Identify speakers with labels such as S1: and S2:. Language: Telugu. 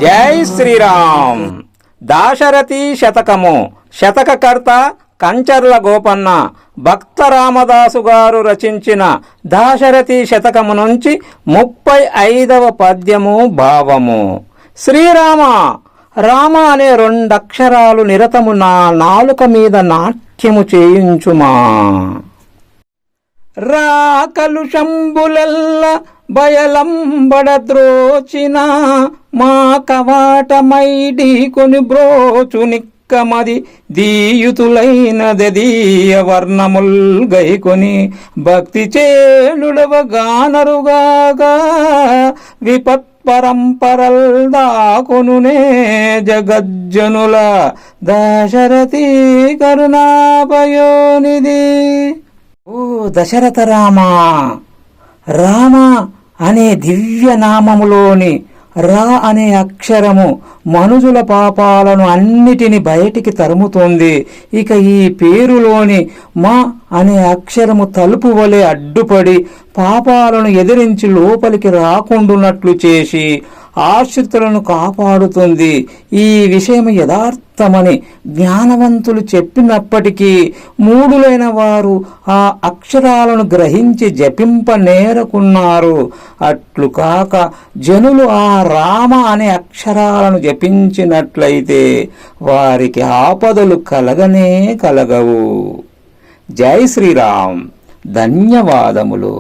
S1: జై శ్రీరామ్. దాశరథి శతకము. శతకకర్త కంచర్ల గోపన్న. భక్త రామదాసు గారు రచించిన దాశరథి శతకము నుంచి 35వ పద్యము భావము. శ్రీరామ రామ అనే 2 అక్షరాలు నిరతము నా నాలుక మీద నాట్యము చేయించుమా. రా కలుషంబులెల్ల బయలంబడద్రోచిన మా కవాటమైడి కొని బ్రోచు నిక్కమది దీయుతులైన దదీయ వర్ణముల్ గైకొని భక్తి చేలుడవ గానరుగాగా విపత్పరంపరల్ దాకొనునే జగజ్జనుల దాశరథి కరుణాపయోనిధి. ఓ దశరథ రామా, రామ అనే దివ్య నామములోని రా అనే అక్షరము మనుజుల పాపాలను అన్నిటిని బయటికి తరుముతోంది. ఇక ఈ పేరులోని మా అనే అక్షరము తలుపు వలె అడ్డుపడి పాపాలను ఎదిరించి లోపలికి రాకుండునట్లు చేసి ఆశ్రితులను కాపాడుతుంది. ఈ విషయం యథార్థమని జ్ఞానవంతులు చెప్పినప్పటికీ మూఢులైన వారు ఆ అక్షరాలను గ్రహించి జపింపనేరకున్నారు. అట్లు కాక జనులు ఆ రామ అనే అక్షరాలను జపించినట్లయితే వారికి ఆపదలు కలగనే కలగవు. జై శ్రీరామ్. ధన్యవాదములు.